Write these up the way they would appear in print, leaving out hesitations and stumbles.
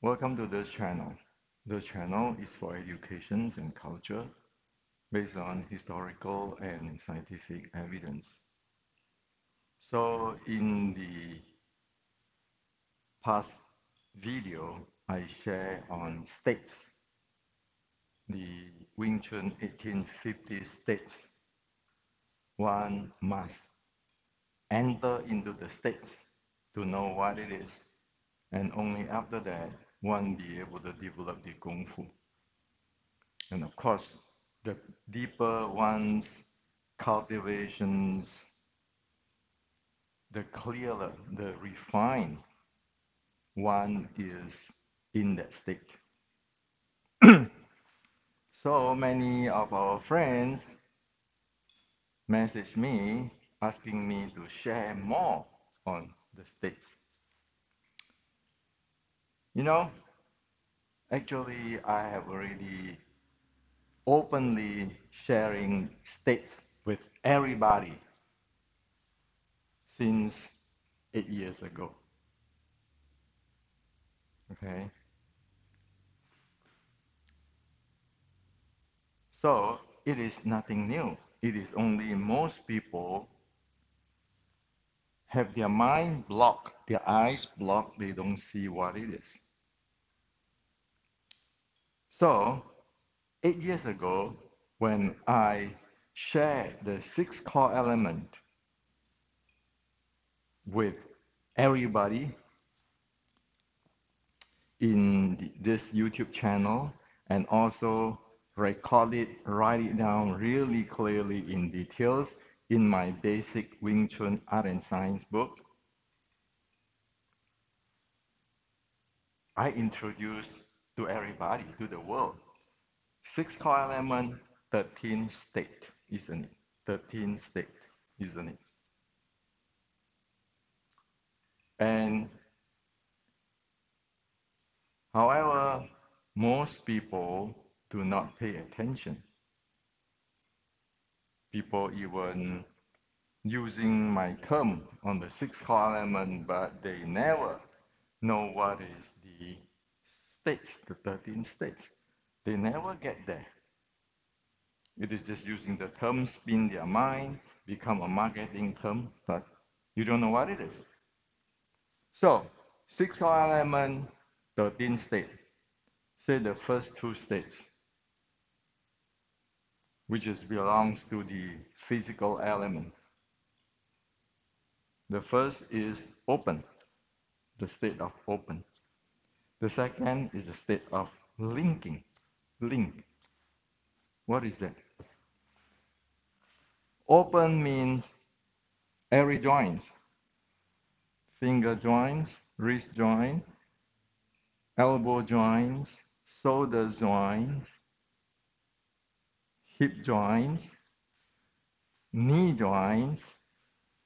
Welcome to this channel. The channel is for education and culture based on historical and scientific evidence. So in the past video, I share on states, the Wing Chun 1850 states. One must enter into the states to know what it is, and only after that one be able to develop the Kung Fu. And of course, the deeper one's cultivations, the clearer, the refined one is in that state. So many of our friends message me asking me to share more on the states. You know, actually, I have already openly sharing states with everybody since 8 years ago. Okay, so it is nothing new. It is only most people have their mind blocked, their eyes blocked, they don't see what it is. So 8 years ago, when I shared the six core element with everybody in this YouTube channel and also record it, write it down really clearly in details in my basic Wing Chun Art and Science book, I introduce to everybody, to the world, six core element, 13 state, isn't it? 13 state, isn't it? And however, most people do not pay attention. People even using my term on the six core element, but they never know what is the states, the 13 states. They never get there. It is just using the term, spin their mind, become a marketing term, but you don't know what it is. So, six core element, 13 state. Say the first two states, which is belongs to the physical element. The first is open, the state of open. The second is the state of linking, link. What is that? Open means every joints, finger joints, wrist joint, elbow joints, shoulder joints, hip joints, knee joints,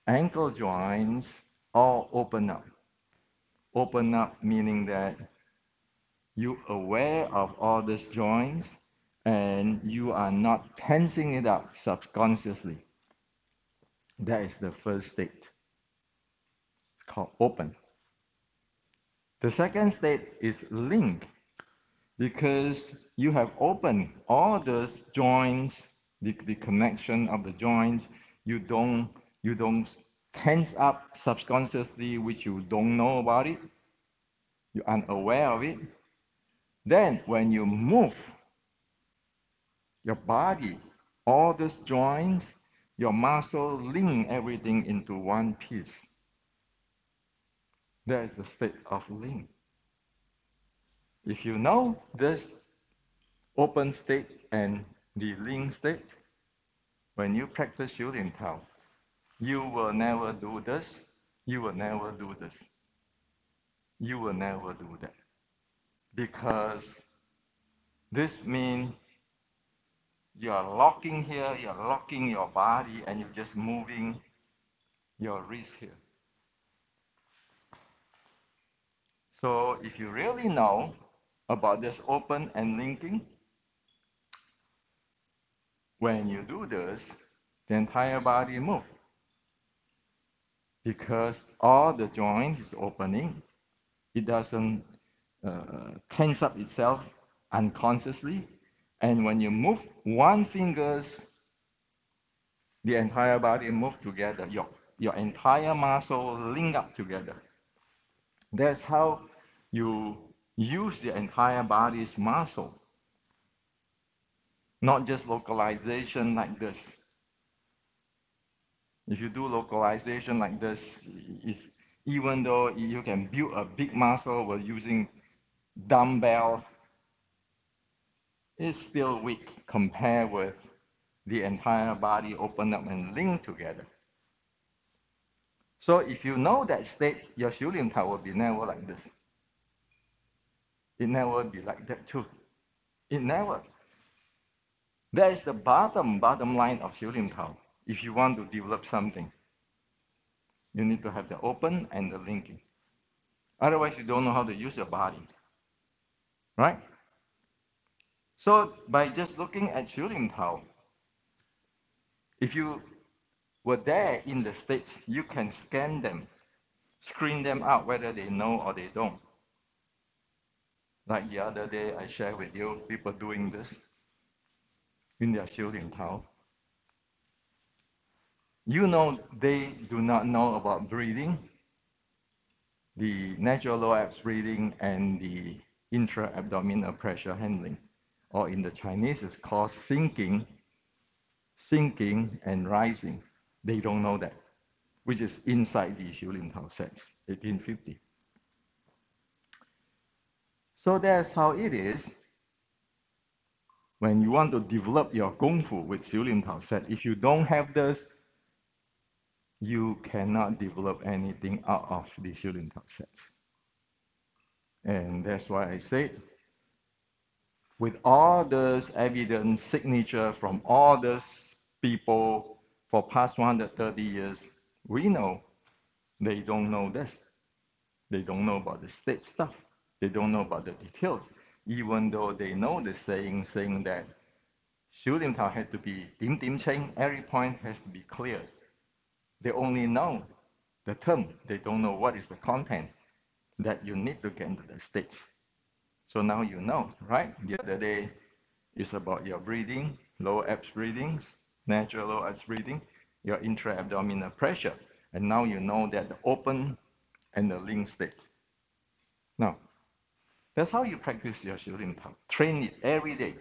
ankle joints, all open up. Open up meaning that you aware of all these joints and you are not tensing it up subconsciously. That is the first state. It's called open. The second state is link, because you have opened all those joints, the connection of the joints. You don't tense up subconsciously, which you don't know about it. You're unaware of it. Then when you move your body, all those joints, your muscle link everything into one piece. That is the state of link. If you know this open state and the link state, when you practice Yulin Tao, you will never do this, you will never do this, you will never do that. Because this means you are locking here, you are locking your body, and you're just moving your wrist here. So if you really know about this open and linking, when you do this, the entire body moves. Because all the joint is opening, it doesn't tense up itself unconsciously. And when you move one fingers, the entire body move together. Your entire muscle link up together. That's how you use the entire body's muscle, not just localization like this. If you do localization like this, even though you can build a big muscle with using dumbbell, it's still weak compared with the entire body open up and link together. So if you know that state, your Xiu Tao will be never like this. It never be like that too. It never. That is the bottom line of Xiu Tao. If you want to develop something, you need to have the open and the linking. Otherwise, you don't know how to use your body. Right? So by just looking at Xiu Tao, if you were there in the states, you can scan them, screen them out whether they know or they don't. Like the other day, I shared with you people doing this in their Xiu Tao. You know they do not know about breathing, the natural low abs breathing and the intra-abdominal pressure handling. Or in the Chinese, it's called sinking and rising. They don't know that, which is inside the Xiu Tao sets, 1850. So that's how it is. When you want to develop your Kung Fu with Xiu Tao set, if you don't have this, you cannot develop anything out of the Xiu Tao sets. And that's why I said, with all this evidence, signature from all these people for past 130 years, we know they don't know this. They don't know about the state stuff. They don't know about the details, even though they know the saying that Xiu Tao had to be dim dim cheng, every point has to be clear. They only know the term. They don't know what is the content that you need to get into the stage. So now you know, right? The other day is about your breathing, low abs breathings, natural low abs breathing, your intra-abdominal pressure. And now you know that the open and the link state. Now, that's how you practice your Xiu Tao. Train it every day.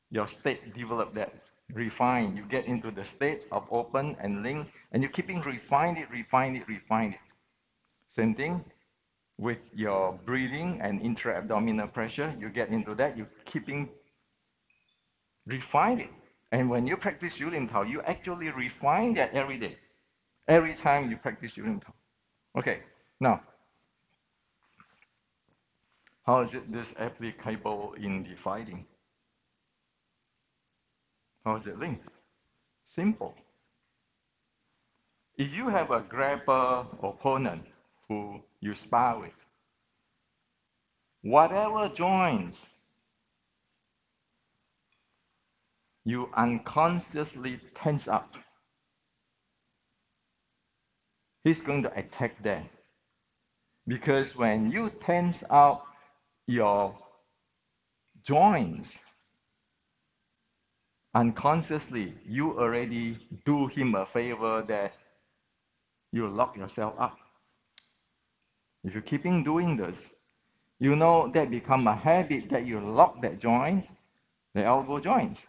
Your state, develop that. Refine. You get into the state of open and link, and you keeping refine it. Same thing with your breathing and intra-abdominal pressure. You get into that, you keeping refine it. And when you practice Xiu Tao, you actually refine that every day. Every time you practice Xiu Tao. Okay, now, how is this applicable in the fighting? How is it linked? Simple. If you have a grappler opponent who you spar with, whatever joints you unconsciously tense up, he's going to attack them. Because when you tense out your joints, unconsciously, you already do him a favor that you lock yourself up. If you're keeping doing this, you know that become a habit that you lock that joint, the elbow joint.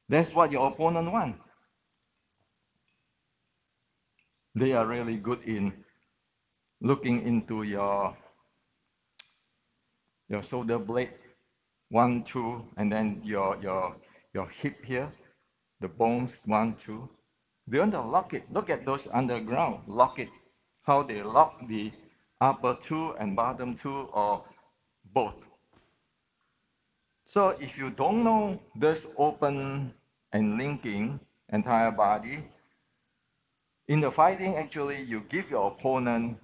That's what your opponent wants. They are really good in looking into your shoulder blade, 1, 2, and then your hip here, the bones, 1, 2. They want to lock it. Look at those underground. Lock it. How they lock the upper two and bottom two or both. So if you don't know this open and linking entire body, in the fighting, actually, you give your opponent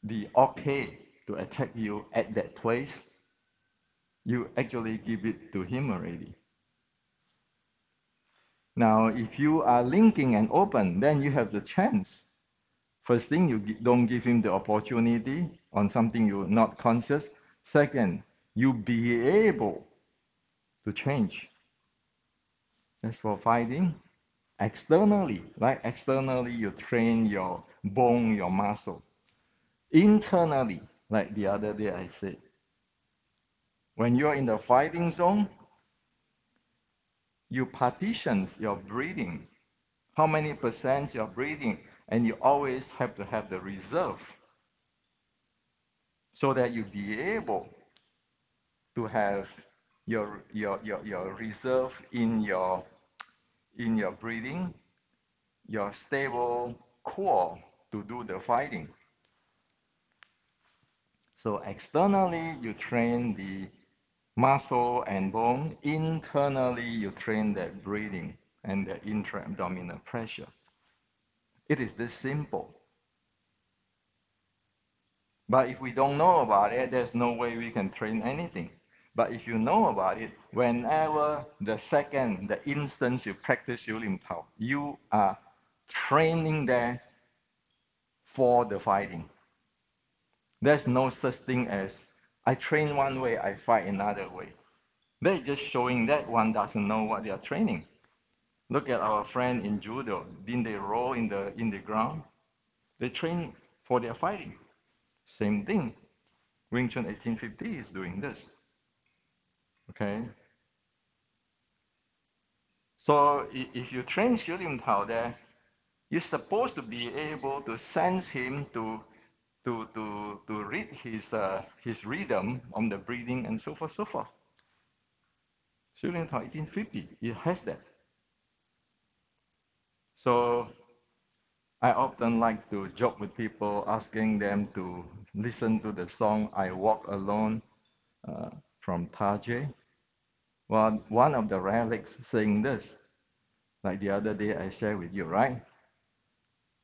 the okay to attack you at that place. You actually give it to him already. Now, if you are linking and open, then you have the chance First thing, you don't give him the opportunity on something you're not conscious. Second, you be able to change. As for fighting, externally, like externally, you train your bone, your muscle. Internally, like the other day I said, when you're in the fighting zone, you partition your breathing. How many percent you're breathing, and you always have to have the reserve so that you be able to have your reserve in your breathing, your stable core to do the fighting. So externally, you train the muscle and bone. Internally, you train that breathing and the intra-abdominal pressure. It is this simple. But if we don't know about it, there's no way we can train anything. But if you know about it, whenever the second, the instant you practice Xiu Lim Tao, you are training there for the fighting. There's no such thing as I train one way, I fight another way. They're just showing that one doesn't know what they are training. Look at our friend in judo. Didn't they roll in the ground? They train for their fighting. Same thing. Wing Chun 1850 is doing this. Okay. So if you train Xiu Lim Tao there, you're supposed to be able to sense him to read his rhythm on the breathing and so forth, so forth. Xiu Lim Tao 1850, it has that. So I often like to joke with people, asking them to listen to the song I Walk Alone from Tajay. Well, one of the relics saying this, like the other day I shared with you, right?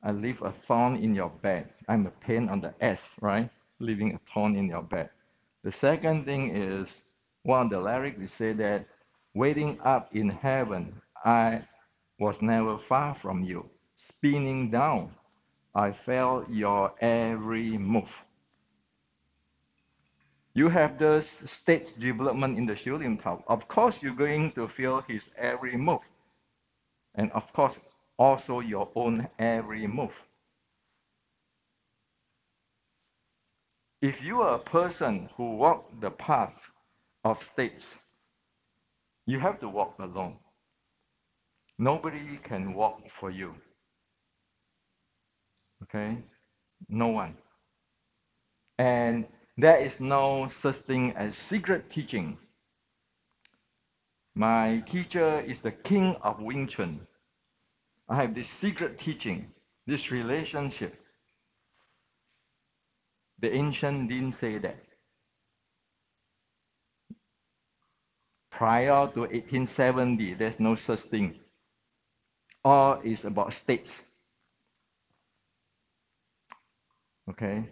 I leave a thorn in your bed. I'm a pain on the S, right? Leaving a thorn in your bed. The second thing is, one of the lyrics we say that, waiting up in heaven, I was never far from you. Spinning down, I felt your every move. You have the stage development in the Xiu Lim Tao. Of course, you're going to feel his every move. And of course, also your own every move. If you are a person who walk the path of states, you have to walk alone. Nobody can walk for you. Okay? No one. And there is no such thing as secret teaching. My teacher is the king of Wing Chun. I have this secret teaching, this relationship. The ancient didn't say that. Prior to 1870, there's no such thing. All is about states. Okay?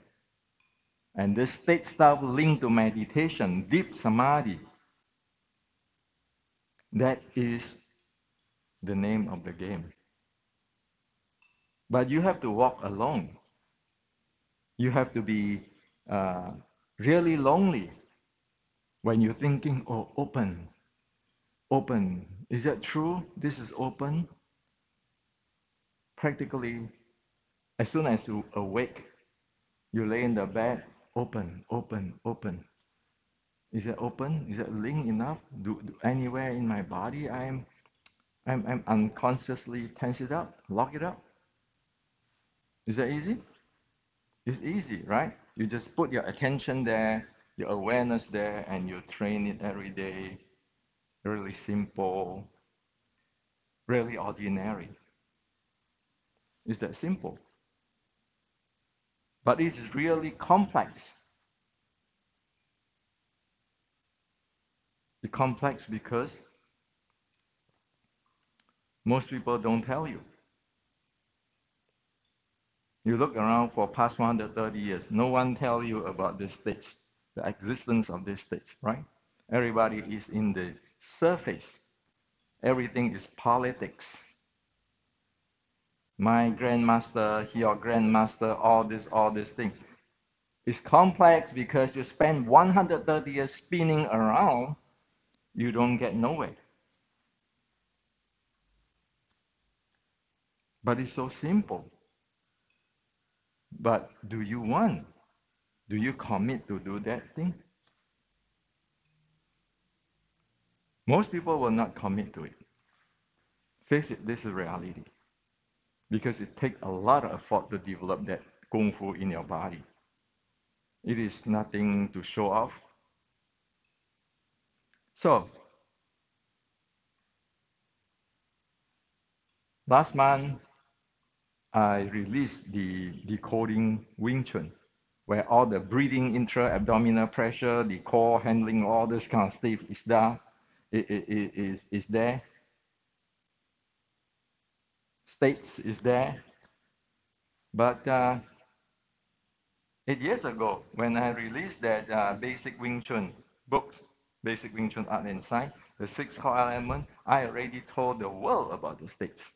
And this state stuff linked to meditation, deep samadhi. That is the name of the game. But you have to walk alone. You have to be really lonely when you're thinking, oh, open, open. Is that true? This is open. Practically, as soon as you awake, you lay in the bed, open, open, open. Is it open? Is it linked enough? Do anywhere in my body I'm unconsciously tense it up, lock it up? Is that easy? It's easy, right? You just put your attention there, your awareness there, and you train it every day. Really simple, really ordinary. It's that simple. But it's really complex. It's complex because most people don't tell you. You look around for past 130 years, no one tell you about this stage, the existence of this stage, right? Everybody is in the surface. Everything is politics. My grandmaster, your grandmaster, all this thing. It's complex because you spend 130 years spinning around, you don't get nowhere. But it's so simple. But do you want? Do you commit to do that thing? Most people will not commit to it. Face it, this is reality. Because it takes a lot of effort to develop that kung fu in your body. It is nothing to show off. So, last month, I released the decoding Wing Chun, where all the breathing, intra-abdominal pressure, the core handling, all this kind of stuff is there. Is there. States is there. But 8 years ago, when I released that basic Wing Chun book, Basic Wing Chun Art and Science, the six core element, I already told the world about the states.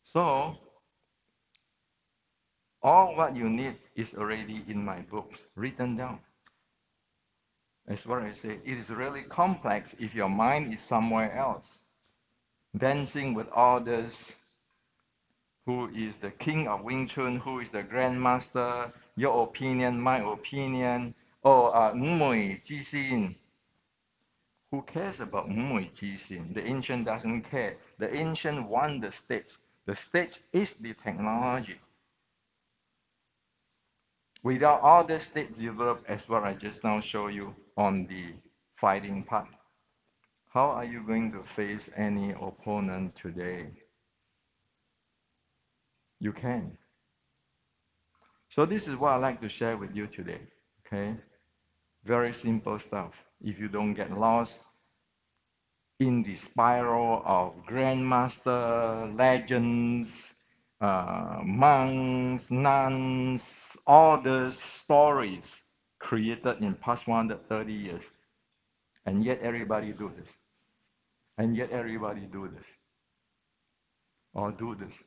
So all what you need is already in my books, written down. As what I say, it is really complex if your mind is somewhere else, dancing with others, who is the king of Wing Chun, who is the grandmaster, your opinion, my opinion, or Mui Jixin. Who cares about Mui Jixin? The ancient doesn't care. The ancient want the stage. The stage is the technology. Without all the state developed as what I just now show you on the fighting part, how are you going to face any opponent today? You can. So this is what I like to share with you today. Okay? Very simple stuff. If you don't get lost in the spiral of grandmaster, legends, monks, nuns, all the stories created in past 130 years. And yet everybody do this. And yet everybody do this. Or do this.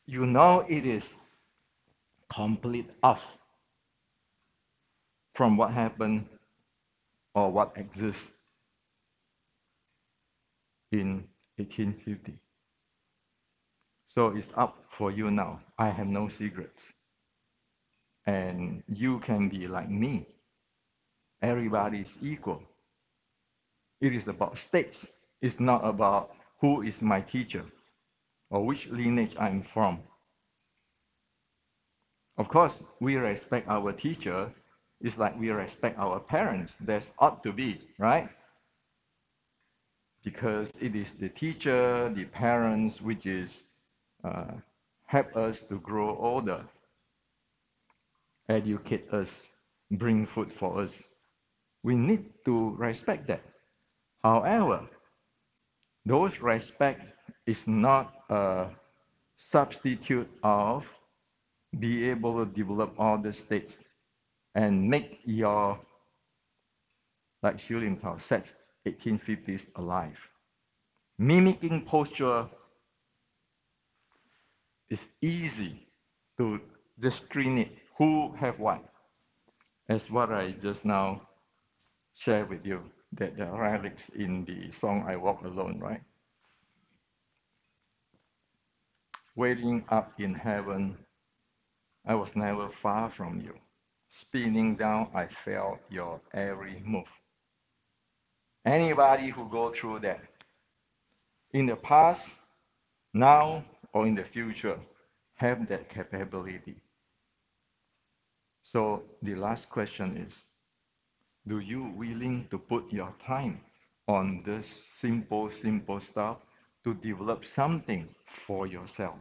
You know it is complete off from what happened or what exists in 1850. So it's up for you now. I have no secrets. And you can be like me. Everybody is equal. It is about states. It's not about who is my teacher or which lineage I'm from. Of course, we respect our teacher. It's like we respect our parents. That ought to be, right? Because it is the teacher, the parents, which is help us to grow older, educate us, bring food for us. We need to respect that. However, those respect is not a substitute of be able to develop all the states and make your, like Xu Lim Tao says, 1850s alive. Mimicking posture is easy to discriminate who have what. As what I just now shared with you, that the relics in the song I Walk Alone, right? Waiting up in heaven, I was never far from you. Spinning down, I felt your every move. Anybody who go through that, in the past, now, or in the future, have that capability. So the last question is, do you willing to put your time on this simple stuff to develop something for yourself?